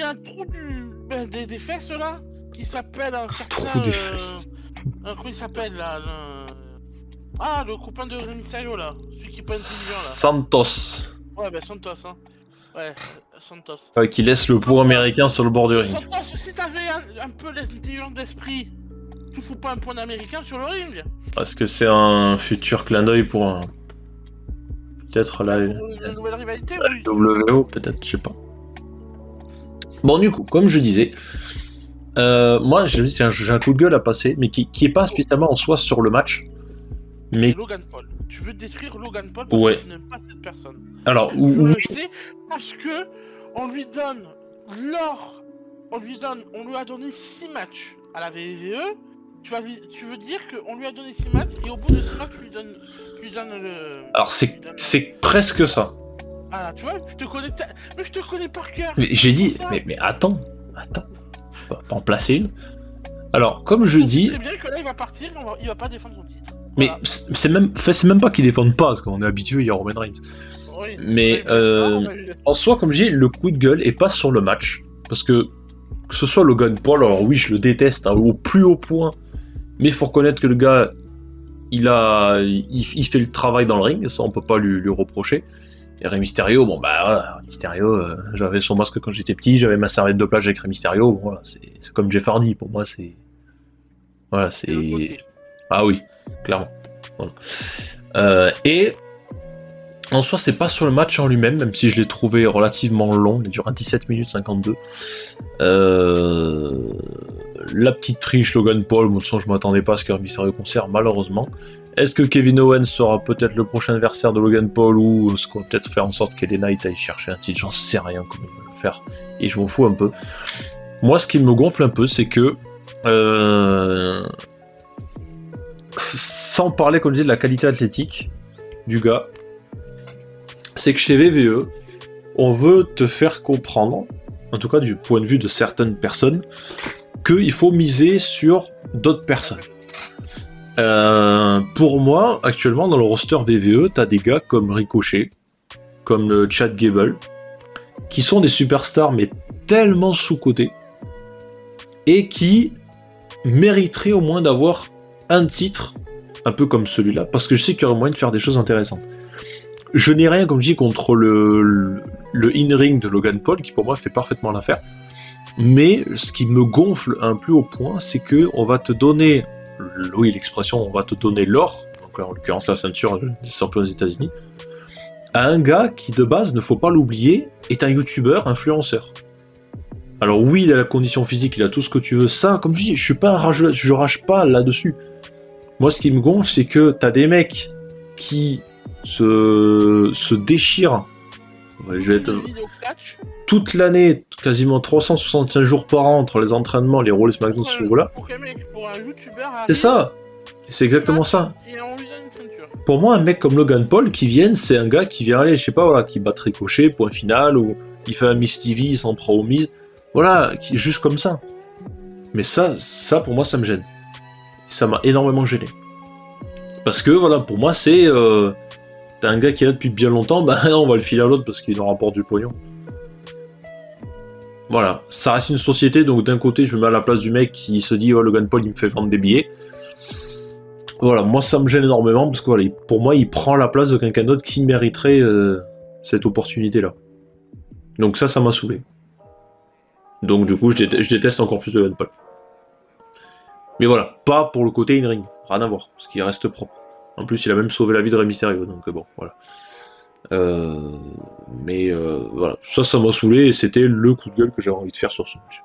un trou des fesses là qui s'appelle un certain. Trou des fesses. Comment il s'appelle là le copain de Rey Mysterio là. Celui qui est pas intelligent là. Santos. Ouais, bah Santos, hein. Ouais, Santos. Qui laisse le pot américain sur le bord du ring. Santos, si t'avais un peu l'intelligence d'esprit, tu fous pas un point américain sur le ring. Parce que c'est un futur clin d'œil pour un. Peut-être la nouvelle rivalité, oui. WO, peut-être, je sais pas. Bon, du coup, comme je disais, moi j'ai un coup de gueule à passer, mais qui est pas spécialement en soi sur le match. Mais c'est Logan Paul. Tu veux détruire Logan Paul parce que tu n'aimes pas cette personne. Alors, je le sais parce que on lui a donné 6 matchs à la VVE. Tu veux dire qu'on lui a donné 6 matchs et au bout de 6 matchs tu lui donnes le. Alors c'est presque ça. Ah, tu vois, je te connais par cœur. Mais j'ai dit, mais attends, on va pas en placer une. Alors, comme je dis. C'est bien que là il va partir, il va pas défendre son titre. Mais voilà. c'est même pas qu'ils défendent pas, parce qu'on est habitué, il y a Roman Reigns. Oui, mais en soi, comme je dis, le coup de gueule est pas sur le match. Parce que ce soit Logan Paul, alors oui, je le déteste au plus haut point. Mais il faut reconnaître que le gars, il fait le travail dans le ring, ça on peut pas lui reprocher. Et Rey Mysterio, bon bah voilà, Mysterio, j'avais son masque quand j'étais petit, j'avais ma serviette de plage avec Rey Mysterio, bon, voilà, c'est comme Jeff Hardy, pour moi c'est... Voilà, c'est... Ah oui, clairement. Voilà. Et en soi, c'est pas sur le match en lui-même, même si je l'ai trouvé relativement long, il dure 17 minutes 52. La petite triche Logan Paul, de toute façon, je m'attendais pas à ce que Mysterio conserve, malheureusement. Est-ce que Kevin Owens sera peut-être le prochain adversaire de Logan Paul, ou est-ce qu'on va peut-être faire en sorte qu'Ellie Knight aille chercher un titre? J'en sais rien comment il va le faire, et je m'en fous un peu. Moi, ce qui me gonfle un peu, c'est que sans parler, comme je disais, de la qualité athlétique du gars, c'est que chez VVE, on veut te faire comprendre, en tout cas du point de vue de certaines personnes, qu'il faut miser sur d'autres personnes. Pour moi, actuellement, dans le roster VVE, t'as des gars comme Ricochet, comme le Chad Gable, qui sont des superstars, mais tellement sous-cotés, et qui mériteraient au moins d'avoir un titre, un peu comme celui-là, parce que je sais qu'il y aurait moyen de faire des choses intéressantes. Je n'ai rien, comme je dis, contre le in-ring de Logan Paul, qui pour moi fait parfaitement l'affaire, mais ce qui me gonfle un plus haut point, c'est que on va te donner, oui, l'expression, on va te donner l'or, donc en l'occurrence la ceinture des champions des États-Unis, à un gars qui de base, ne faut pas l'oublier, est un youtubeur, influenceur. Alors oui, il a la condition physique, il a tout ce que tu veux, ça, comme je dis, je suis pas un rageux, je rage pas là-dessus. Moi, ce qui me gonfle, c'est que t'as des mecs qui se déchirent. Ouais, je vais être... toute l'année, quasiment 365 jours par an, entre les entraînements, les rôles et SmackDown, ce là. C'est ça. C'est exactement ça. Pour moi, un mec comme Logan Paul qui vient, c'est un gars qui vient aller, je sais pas, voilà, qui bat Ricochet, point final, ou il fait un Miss TV, il s'en prend aux mises. Voilà, juste comme ça. Mais ça pour moi, ça me gêne. Ça m'a énormément gêné. Parce que, voilà, pour moi, c'est... t'as un gars qui est là depuis bien longtemps, ben on va le filer à l'autre parce qu'il en rapporte du pognon. Voilà, ça reste une société, donc d'un côté, je me mets à la place du mec qui se dit, oh, Logan Paul, il me fait vendre des billets. Voilà, moi, ça me gêne énormément, parce que voilà, pour moi, il prend la place de quelqu'un d'autre qui mériterait cette opportunité-là. Donc ça m'a saoulé. Donc du coup, je déteste encore plus Logan Paul. Mais voilà, pas pour le côté in-ring, rien à voir, parce qu'il reste propre. En plus, il a même sauvé la vie de Rey Mysterio, donc bon, voilà. Voilà, ça m'a saoulé, et c'était le coup de gueule que j'avais envie de faire sur ce match.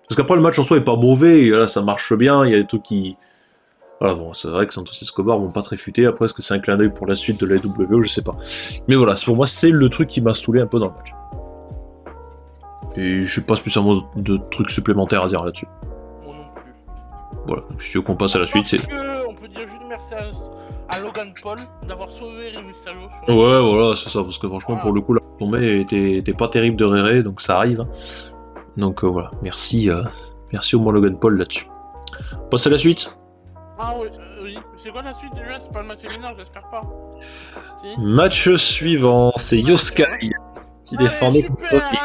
Parce qu'après, le match en soi est pas mauvais, et là, ça marche bien, il y a des trucs qui... Voilà, bon, c'est vrai que Santos Escobar vont pas te réfuter, après, est-ce que c'est un clin d'œil pour la suite de la WWE, je sais pas. Mais voilà, pour moi, c'est le truc qui m'a saoulé un peu dans le match. Et j'ai pas spécialement de trucs supplémentaires à dire là-dessus. Moi non plus. Voilà, donc si tu veux qu'on passe à la suite, c'est... On peut dire juste merci à Logan Paul d'avoir sauvé Rey Mysterio. Ouais, voilà, c'est ça, parce que franchement, pour le coup, la tombée était pas terrible de Réré, donc ça arrive. Hein. Donc voilà, merci au moins Logan Paul là-dessus. On passe à la suite. Ah oui, oui. C'est quoi la suite déjà? C'est pas le match féminin, j'espère pas. Si. Match suivant, c'est Yoskai qui défendait contre Toki.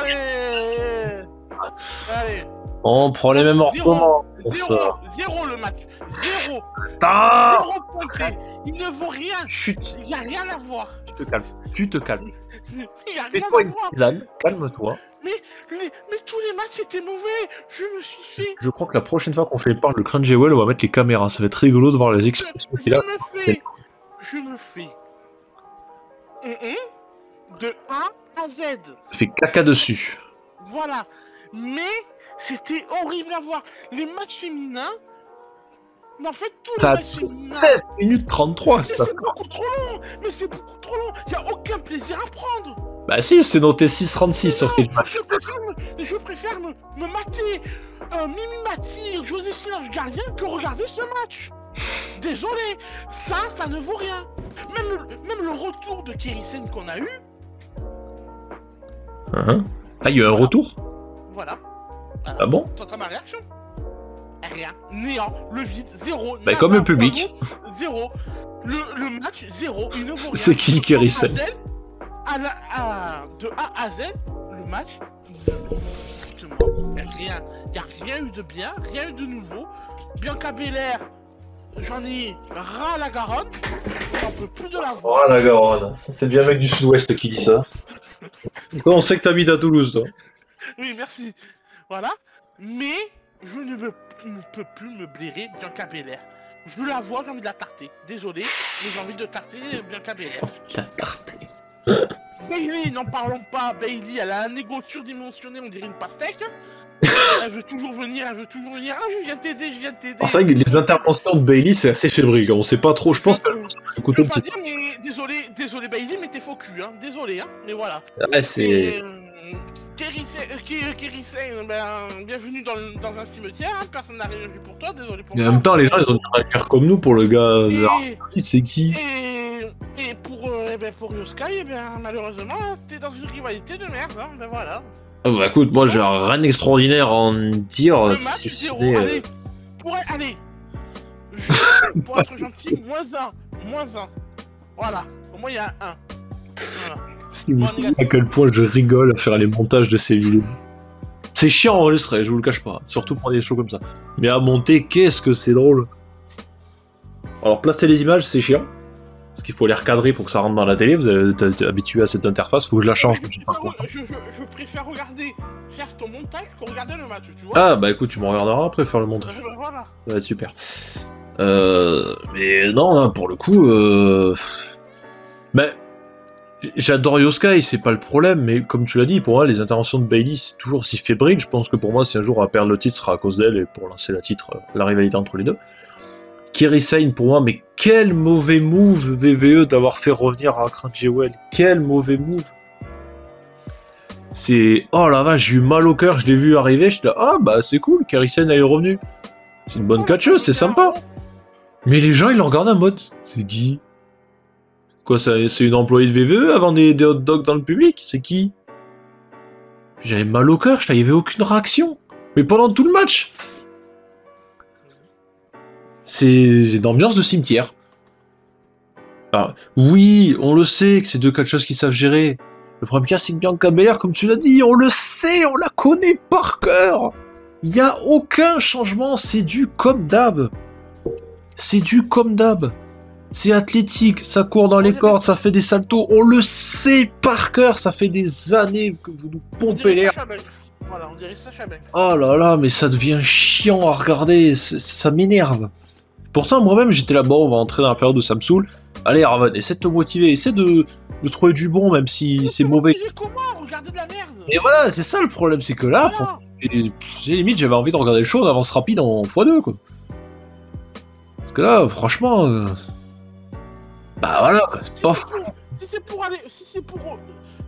Allez. On prend les mêmes arguments. Zéro le match. Zéro. Ah, Zéro pointé. Il ne vaut rien. chut. Il n'y a rien à voir. Tu te calmes. Il n'y a rien Fais-toi à une voir. tisane, calme-toi. Mais tous les matchs étaient mauvais. Je me suis fait. Je crois que la prochaine fois qu'on fait part de Crunchy Well, on va mettre les caméras. Ça va être rigolo de voir les expressions qu'il a. Je me fais. De A à Z. Fait caca dessus. Voilà. Mais c'était horrible à voir. Les matchs féminins. Mais en fait, tous les matchs féminins. 16 minutes 33, mais c'est beaucoup trop long. Mais c'est beaucoup trop long. Il n'y a aucun plaisir à prendre. Bah si, c'est noté 6,36 sur quel match. Je préfère me mater Mimi Mati, Joséphine Ange Gardien que regarder ce match. Désolé, ça ne vaut rien. Même le retour de Kairi Sane qu'on a eu. Ah, il y a eu un retour. Voilà. Ah bon? T'entends ma réaction? Rien, néant, le vide, zéro. Bah comme le public. Zéro. Le match, zéro. Il ne vaut rien. C'est qui Kairi Sane? De A à Z, le match, strictement rien. Il n'y a rien eu de bien, rien eu de nouveau. Bianca Belair, j'en ai ras la Garonne. On n'en peut plus de la voir. Oh la Garonne, c'est bien un mec du sud-ouest qui dit ça. On sait que t'habites à Toulouse, toi. Oui, merci. Voilà. Mais je ne peux plus me blairer Bianca Belair. Je la vois, j'ai envie de la tarter. Désolé, mais j'ai envie de tarter Bianca Belair. La tarter. Bayley, n'en parlons pas. Bayley, elle a un ego surdimensionné, on dirait une pastèque. Elle veut toujours venir. Ah, je viens t'aider. C'est vrai que les interventions de Bayley, c'est assez fébrile. On sait pas trop. Je pense que. Je veux pas dire, mais désolé Bayley, mais t'es faux cul, hein. Désolé, hein. Mais voilà. Ouais, c'est. Kairi Sane, bienvenue dans un cimetière, hein. Personne n'a rien vu pour toi, désolé pour toi. Mais en même temps, les gens, ils ont un cœur comme nous pour le gars. C'est qui? Et pour Yoskai, malheureusement, t'es dans une rivalité de merde, hein. Ben voilà. Ah bah écoute, moi j'ai rien d'extraordinaire à en dire. Le match, zéro, allez. pour être gentil, -1. -1. Voilà, au moins il y a un 1. Voilà. Si vous savez à quel point je rigole à faire les montages de ces vidéos. C'est chiant à enregistrer, je vous le cache pas. Surtout pour des shows comme ça. Mais à monter, qu'est-ce que c'est drôle. Alors, placer les images, c'est chiant. Parce qu'il faut les recadrer pour que ça rentre dans la télé. Vous êtes habitué à cette interface, faut que je la change. Je préfère faire ton montage que regarder le match, tu vois. Ah, bah écoute, tu me regarderas après faire le montage. Voilà. Ça va être super. Mais non, là, pour le coup... Ben... J'adore Yoskai, c'est pas le problème, mais comme tu l'as dit, pour moi, les interventions de Bayley, c'est toujours aussi fébrile. Je pense que pour moi, si un jour elle va perdre le titre, ce sera à cause d'elle, et pour lancer la rivalité entre les deux. Kairi Sane, pour moi, mais quel mauvais move VVE d'avoir fait revenir Akran Jewel. Quel mauvais move. C'est... Oh la vache, j'ai eu mal au cœur, je l'ai vu arriver, je suis là, ah bah c'est cool, Kairi Sane elle est revenue. C'est une bonne catcheuse, c'est sympa. Mais les gens, ils le regardent en mode, c'est qui? Quoi, c'est une employée de VVE avant des hot dogs dans le public? C'est qui? J'avais mal au cœur, il n'y avait aucune réaction. Mais pendant tout le match. C'est une ambiance de cimetière. Alors, oui, on le sait que c'est deux catcheuses qui savent gérer. Le problème qu'il y a, c'est que Bianca Belair, comme tu l'as dit, on le sait, on la connaît par cœur. Il n'y a aucun changement, c'est du comme d'hab. C'est du comme d'hab. C'est athlétique, ça court dans les cordes, ça fait des saltos, on le sait par cœur, ça fait des années que vous nous pompez l'air. Voilà, on dirait Sasha Banks. Oh là là, mais ça devient chiant à regarder, ça m'énerve. Pourtant, moi-même, j'étais là, bon, on va entrer dans la période où ça me saoule. Allez, Raven, essaie de te motiver, essaie de trouver du bon, même si c'est mauvais. Comment regarder de la merde? Et voilà, c'est ça le problème, c'est que là, voilà. J'ai limite, j'avais envie de regarder le show en avance rapide en x2, quoi. Parce que là, franchement... Bah voilà, c'est pas fou. Si c'est pour aller... Si c'est pour...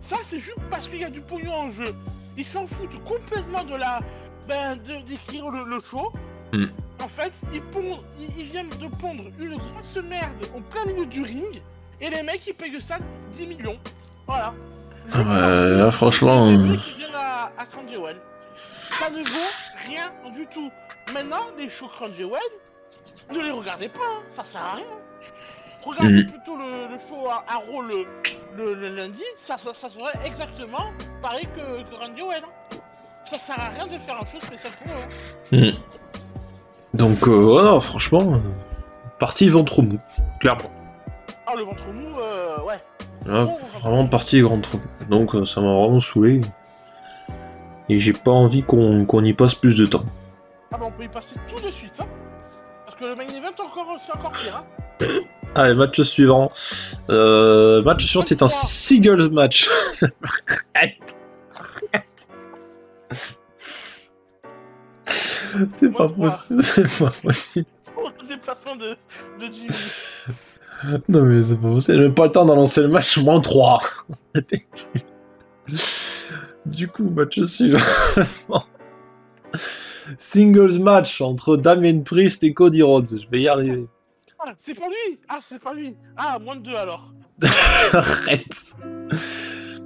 Ça, c'est juste parce qu'il y a du pognon en jeu. Ils s'en foutent complètement de la... d'écrire le show. En fait, ils viennent de pondre une grosse merde en plein milieu du ring. Et les mecs, ils payent ça 10 millions. Voilà. Ouais, franchement... Les mecs qui viennent à Crown Jewel. Ça ne vaut rien du tout. Maintenant, les shows Crown Jewel, ne les regardez pas, hein. Ça sert à rien. Regardez plutôt le show à Raw le lundi, ça serait exactement pareil que Crown Jewel. Hein. Ça sert à rien de faire un show spécial pour eux. Hein. Donc, non, franchement, partie ventre mou, clairement. Ah, le ventre mou, ouais. Ah, vraiment partie ventre mou. Donc, ça m'a vraiment saoulé. Et j'ai pas envie qu'on y passe plus de temps. Ah bah on peut y passer tout de suite, hein. Parce que le main event, c'est encore pire, hein. Allez, match suivant. Match suivant, c'est un singles match. C'est pas possible, c'est pas possible. Oh, le déplacement de Jimmy. Non mais c'est pas possible, j'ai même pas le temps d'annoncer le match, moins 3. Du coup, match suivant. Singles match entre Damien Priest et Cody Rhodes, je vais y arriver. Ah, c'est pas lui. Ah, c'est pas lui. Ah, moins de 2 alors. Arrête.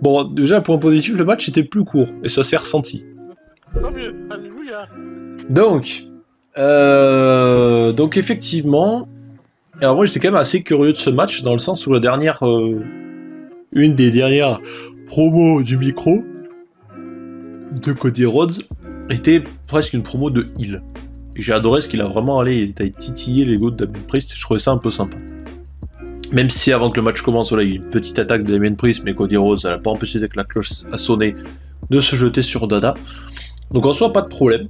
Bon, déjà, point positif, le match était plus court, et ça s'est ressenti. Tant mieux, alléluia. Donc effectivement, alors moi j'étais quand même assez curieux de ce match, dans le sens où la dernière, une des dernières promos du micro de Cody Rhodes était presque une promo de heel. Et j'ai adoré ce qu'il a vraiment allé titiller l'ego de Damien Priest, je trouvais ça un peu sympa. Même si avant que le match commence, voilà, il y a une petite attaque de Damien Priest, mais Cody Rhodes n'a pas empêché que la cloche a sonné de se jeter sur Dada. Donc en soi, pas de problème.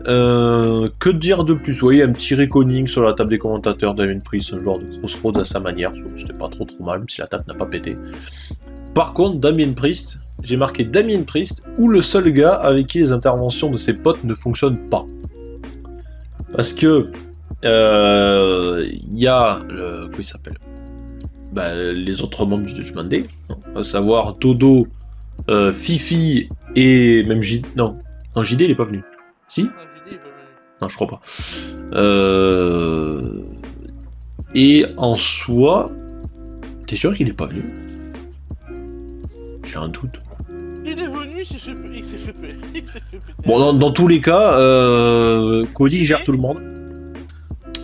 Que dire de plus? Vous voyez, un petit reckoning sur la table des commentateurs, Damien Priest, un genre de crossroads à sa manière, c'était pas trop mal, même si la table n'a pas pété. Par contre, Damien Priest, j'ai marqué Damien Priest, ou le seul gars avec qui les interventions de ses potes ne fonctionnent pas. Parce que, y a, comment il s'appelle, les autres membres du Judgment Day, à savoir Dodo, Fifi, et même JD, non, JD il est pas venu. Si? Non, je crois pas. Et en soi, t'es sûr qu'il est pas venu? J'ai un doute. Il est venu, il s'est fait péter. Bon, dans tous les cas, Cody gère tout le monde.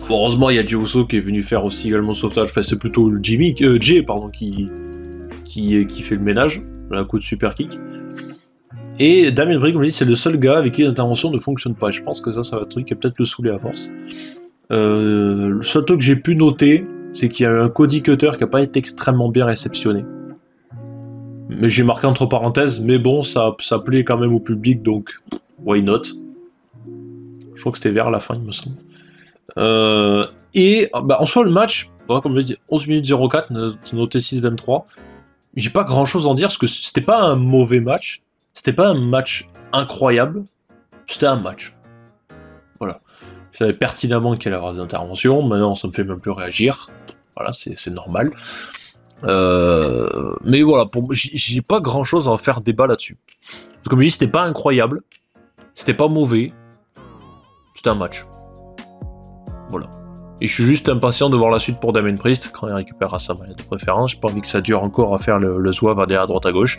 Bon, heureusement, il y a Jey Uso qui est venu faire aussi également le sauvetage. Enfin, c'est plutôt Jay, pardon, qui fait le ménage, à coup de super kick. Et Damien Priest, comme je dis, c'est le seul gars avec qui l'intervention ne fonctionne pas. Et je pense que ça va être un truc qui va peut-être le saouler à force. Le seul truc que j'ai pu noter, c'est qu'il y a eu un Cody Cutter qui n'a pas été extrêmement bien réceptionné. Mais j'ai marqué entre parenthèses, mais bon, ça plaît quand même au public, donc why not. Je crois que c'était vers la fin, il me semble. En soi, le match, comme je l'ai dit, 11 minutes 04, noté 6-23. J'ai pas grand chose à en dire, parce que c'était pas un mauvais match, c'était pas un match incroyable, c'était un match. Voilà. Je savais pertinemment qu'il allait y avoir des interventions, maintenant ça me fait même plus réagir. Voilà, c'est normal. Mais voilà, j'ai pas grand chose à en faire débat là-dessus. Comme je dis, c'était pas incroyable, c'était pas mauvais, c'était un match. Voilà. Et je suis juste impatient de voir la suite pour Damien Priest quand il récupérera sa manette de préférence. J'ai pas envie que ça dure encore à faire le zouave à droite à gauche.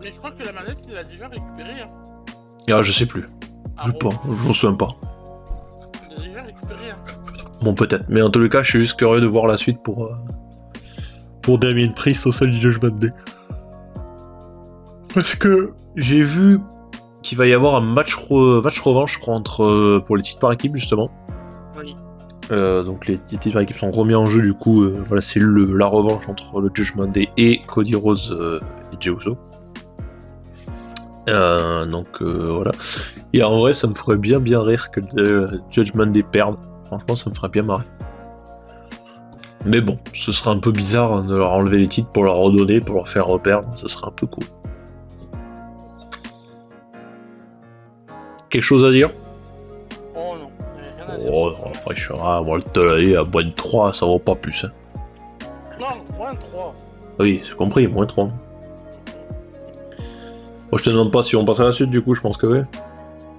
Mais je crois que la manette, il l'a déjà récupérée. Hein. Ah, je sais plus. Je m'en souviens pas. Il l'a déjà récupérée. Hein. Bon, peut-être. Mais en tous les cas, je suis juste curieux de voir la suite pour Damien Priest au sein du Judgment Day. Parce que j'ai vu qu'il va y avoir un match revanche, je crois, pour les titres par équipe, justement. Oui. Donc les titres par équipe sont remis en jeu, du coup, voilà, c'est la revanche entre le Judgment Day et Cody Rhodes et Jey Uso. Voilà. Et en vrai, ça me ferait bien rire que le Judgment Day perde. Franchement, ça me ferait bien marrer. Mais bon, ce serait un peu bizarre de leur enlever les titres pour leur redonner, pour leur faire reperdre. Ce serait un peu cool. Quelque chose à dire? Oh non, rien à dire. Oh, enfin, je serai à Walter à moins de 3, ça vaut pas plus. Hein. Non, moins 3. Oui, c'est compris, moins 3. Bon, je te demande pas si on passe à la suite, du coup, je pense que oui.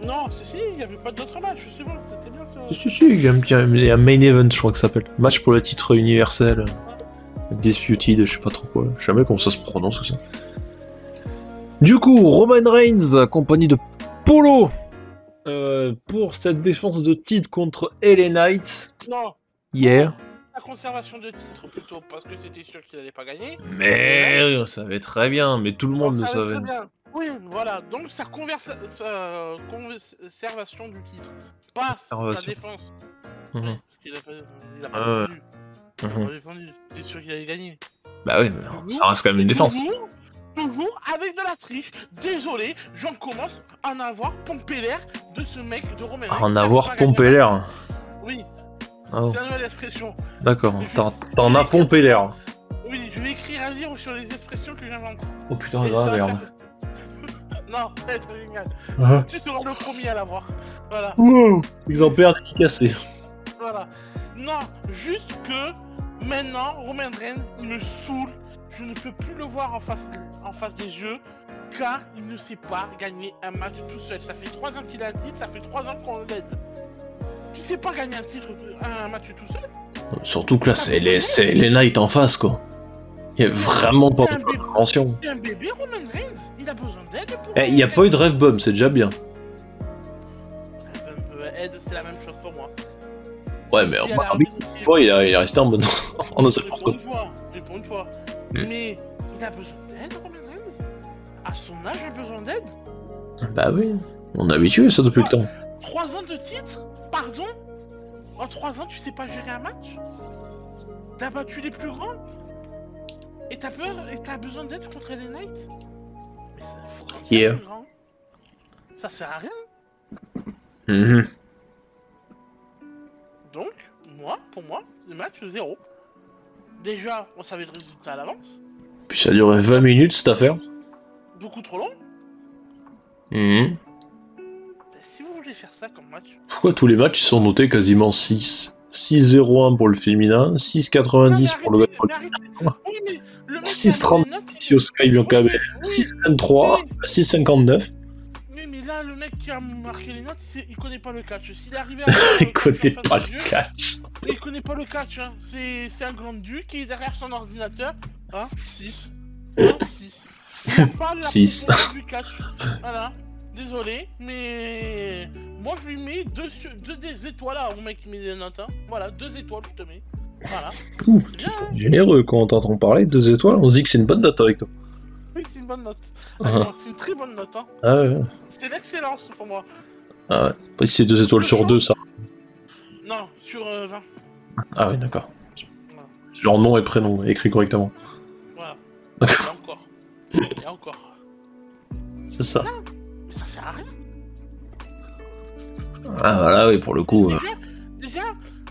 Non, si, il n'y avait pas d'autres matchs, c'est bon, c'était bien ça. Si, il y a un main event, je crois que ça s'appelle. Match pour le titre universel. Disputed, je sais pas trop quoi. Je sais jamais comment ça se prononce ou ça. Du coup, Roman Reigns, accompagné de Polo, pour cette défense de titre contre LA Knight. Non. Hier. La conservation de titre plutôt, parce que c'était sûr qu'il n'allait pas gagner. Mais on savait très bien, mais tout le monde le savait. Très bien. Oui, voilà, donc sa conservation du titre, pas sa défense. Il a pas défendu. T'es sûr qu'il allait gagner. Bah oui, mais ça reste quand même une défense. Toujours avec de la triche. Désolé, j'en commence à en avoir pompé l'air de ce mec de Roman Reigns. En avoir pompé l'air. Oui. Oh. C'est la nouvelle expression. D'accord, t'en as pompé l'air. Oui, je vais écrire un livre sur les expressions que j'invente. Oh putain, grave, merde. Non, ça va être génial. Tu seras le premier à l'avoir. Voilà. Wow. Exemplaire dédicacé. Voilà. Non, juste que maintenant, Roman Reigns, il me saoule. Je ne peux plus le voir en face des yeux, car il ne sait pas gagner un match tout seul. Ça fait 3 ans qu'il a un titre, ça fait 3 ans qu'on l'aide. Tu sais pas gagner un match tout seul? Surtout que là, c'est les Knights en face, quoi. Il y a vraiment pas de prévention. C'est un bébé, Roman Reigns. Il a besoin d'aide pour... Il n'y a pas eu de rêve bomb, c'est déjà bien. Aide, c'est la même chose pour moi. Ouais, mais une fois, il est resté en bonne... Pour une fois. Mais il a besoin d'aide, Roman Reigns. À son âge, il a besoin d'aide. Bah oui, on est habitué ça depuis le temps. 3 ans de titre? Pardon? En 3 ans, tu sais pas gérer un match? T'as battu les plus grands? Et t'as peur? Et t'as besoin d'aide contre les Knights? Mais ça, faut grandir plus grand. Ça sert à rien. Donc, pour moi, le match 0. Déjà, on savait le résultat à l'avance. Puis ça a duré 20 minutes cette affaire. Beaucoup trop long. Si vous voulez faire ça comme match... Pourquoi tous les matchs ils sont notés quasiment 6 6-0-1 pour le féminin, 6-90 pour le masculin, 6-30 au Sky Bianca, 6-23, 6-59. Oui, mais là, le mec qui a marqué les notes, il connaît pas le catch. S'il est arrivé il connaît pas le catch. Il connaît pas le catch, hein. C'est un grand duc qui est derrière son ordinateur. Hein, 6. 6. Il a pas la 6. du catch. Voilà. désolé, mais moi je lui mets deux des étoiles à mon mec qui met des notes. Hein. Voilà, 2 étoiles, je te mets. Voilà. Ouh, C'est bien, hein. généreux quand on t'entend parler, 2 étoiles, on se dit que c'est une bonne note avec toi. Oui, c'est une bonne note. Ah. C'est une très bonne note. Hein. Ah ouais. C'est l'excellence pour moi. Ah ouais. Après, si c'est 2 étoiles sur 2, ça. Non, sur 20. Ah oui, d'accord. Voilà. Genre nom et prénom, écrit correctement. Voilà. D'accord. Et encore. Et encore. C'est ça. Non, mais ça sert à rien. Ah voilà, oui, pour le coup. Déjà,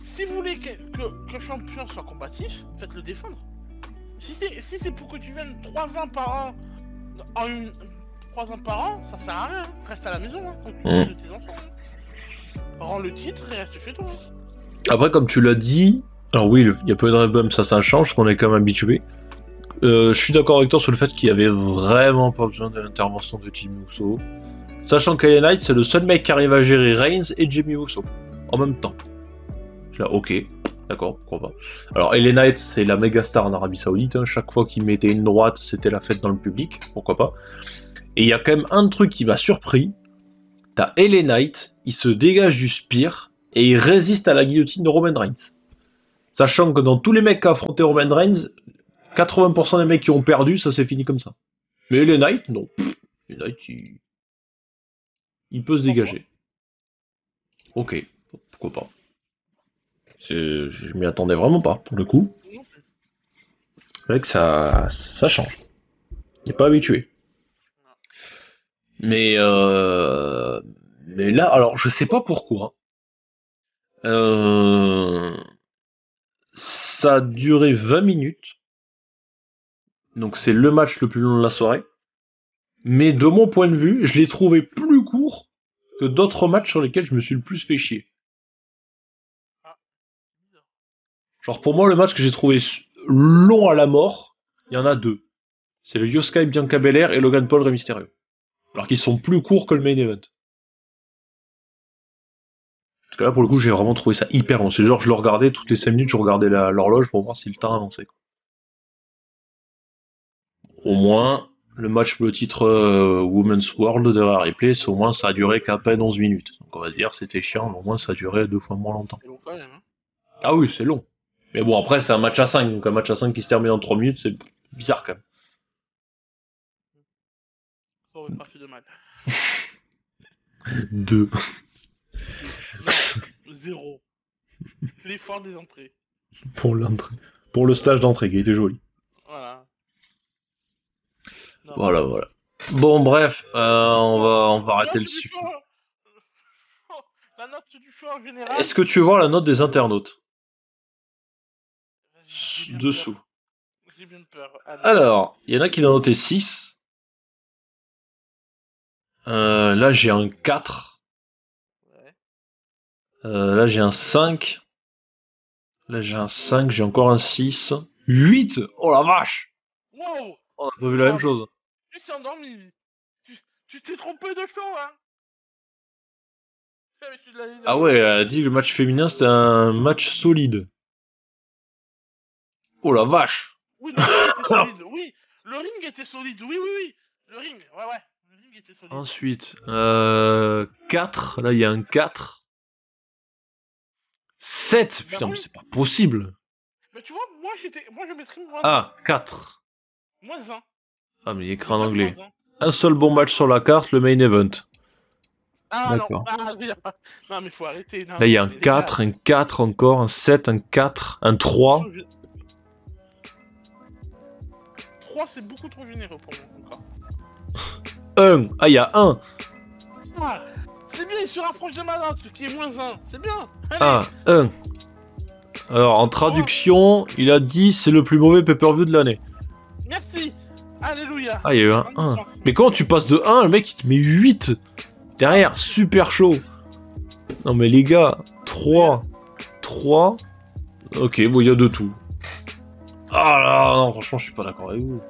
si vous voulez que champion soit combatif, faites-le défendre. Si c'est pour que tu viennes 3 ans par an, 3 ans par an, ça sert à rien. Reste à la maison, hein. Occupe-toi de tes enfants. Hein. Rends le titre et reste chez toi. Hein. Après, comme tu l'as dit, alors oui, il y a peu d'albums, ça change, parce qu'on est quand même habitué. Je suis d'accord avec toi sur le fait qu'il y avait vraiment pas besoin de l'intervention de Jimmy Uso. Sachant qu'Ellen Knight, c'est le seul mec qui arrive à gérer Reigns et Jimmy Uso en même temps. Je suis là, ok, d'accord, pourquoi pas. Alors, Ellen Knight, c'est la méga star en Arabie Saoudite. Hein. Chaque fois qu'il mettait une droite, c'était la fête dans le public, pourquoi pas. Et il y a quand même un truc qui m'a surpris. T'as Ellen Knight, il se dégage du spear et il résiste à la guillotine de Roman Reigns. Sachant que dans tous les mecs qui ont affronté Roman Reigns, 80% des mecs qui ont perdu, ça s'est fini comme ça. Mais Ellen Knight, non. Ellen Knight, il peut se dégager. Ok, pourquoi pas. Je m'y attendais vraiment pas, pour le coup. C'est vrai que ça change. Il n'est pas habitué. Mais là, alors je sais pas pourquoi. Ça a duré 20 minutes. Donc c'est le match le plus long de la soirée. Mais de mon point de vue, je l'ai trouvé plus court que d'autres matchs sur lesquels je me suis le plus fait chier. Genre pour moi, le match que j'ai trouvé long à la mort, il y en a 2. C'est le Yosuke Bianca Belair et Logan Paul Rey Mysterio. Alors qu'ils sont plus courts que le main event. Parce que là, pour le coup, j'ai vraiment trouvé ça hyper long. C'est genre, je le regardais toutes les 5 minutes, je regardais l'horloge pour voir si le temps avançait. Au moins, le match pour le titre Women's World de la replay, au moins ça a duré qu'à peine 11 minutes. Donc on va dire c'était chiant, mais au moins ça a duré 2 fois moins longtemps. C'est long quand même, hein. Ah oui, c'est long. Mais bon, après c'est un match à 5, donc un match à 5 qui se termine en 3 minutes, c'est bizarre quand même. Ça aurait pas fait de mal. 2. Non, 0. L'effort des entrées. Pour l'entrée. Pour le stage d'entrée qui était joli. Voilà. Non, Voilà, voilà. Bon, bref, on va arrêter le sujet. La note du choix en général. Est-ce que tu veux voir la note des internautes dessous? J'ai bien peur. Allez. Alors, il y en a qui l'ont noté 6. Là, j'ai un 4. Ouais. Là, j'ai un 5. Là, j'ai un 5. J'ai encore un 6. 8. Oh la vache! Wow! On a pas vu la même chose. Tu t'es endormi. Tu t'es trompé de show, hein? Ah ouais, elle a dit que le match féminin, c'était un match solide. Oh la vache! Oui, le ring était solide, oui! Le ring était solide, oui, oui, oui! Le ring, ouais. Le ring était solide. Ensuite, 4. Là, il y a un 4. 7! Bah Putain, oui. mais c'est pas possible! Mais tu vois, moi je mettrais moins 1. Ah, 4. Moins 1. Ah, mais il est écrit en anglais. Un seul bon match sur la carte, le main event. Ah D'accord. non, non mais faut arrêter. Non, là, il y a un 4, un 4 encore, un 7, un 4, un 3. 3, c'est beaucoup trop généreux pour moi encore. 1. Ah, il y a 1. Ah, c'est bien, il se rapproche de ma note, ce qui est moins 1. C'est bien. Allez. Ah, 1. Alors, en traduction, il a dit c'est le plus mauvais pay-per-view de l'année. Merci. Alléluia. Ah, il y a eu un 1. Mais comment tu passes de 1, le mec il te met 8 derrière, super chaud. Non mais les gars, 3. Ok, bon, il y a de tout. Ah là, non, franchement, je suis pas d'accord avec vous.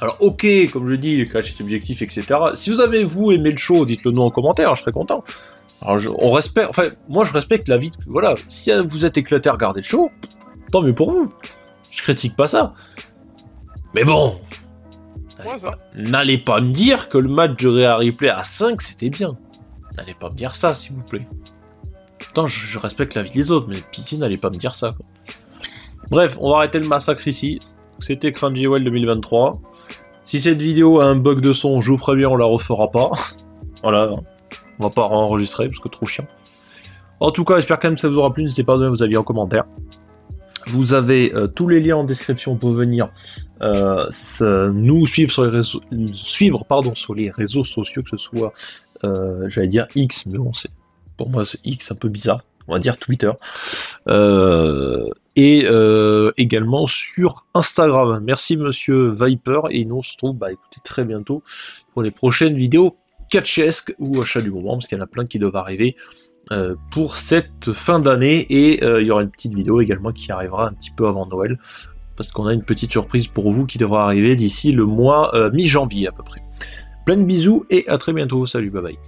Alors, ok, comme je dis, les clashs subjectifs, etc. Si vous avez, vous, aimé le show, dites-le nous en commentaire, je serais content. Alors, on respecte, enfin, moi, je respecte la vie. Voilà, si vous êtes éclaté à regarder le show, tant mieux pour vous. Je critique pas ça. Mais bon, N'allez pas me dire que le match de Rhea Ripley à 5 c'était bien. N'allez pas me dire ça, s'il vous plaît. Pourtant, je respecte la vie des autres, mais pitié, n'allez pas me dire ça, quoi. Bref, on va arrêter le massacre ici. C'était Crunchyroll 2023. Si cette vidéo a un bug de son, je vous préviens, on la refera pas. Voilà, on va pas enregistrer parce que trop chiant. En tout cas, j'espère quand même que ça vous aura plu. N'hésitez pas à donner vos avis en commentaire. Vous avez tous les liens en description pour venir nous suivre sur les réseaux, sur les réseaux sociaux, que ce soit, j'allais dire X, mais bon, pour moi c'est X un peu bizarre. On va dire Twitter. Et également sur Instagram. Merci monsieur Viper. Et nous on se retrouve écoutez, très bientôt pour les prochaines vidéos catchesques ou achat du moment, parce qu'il y en a plein qui doivent arriver pour cette fin d'année. Et il y aura une petite vidéo également qui arrivera un petit peu avant Noël, parce qu'on a une petite surprise pour vous qui devra arriver d'ici le mois mi-janvier à peu près. Plein de bisous et à très bientôt. Salut, bye bye.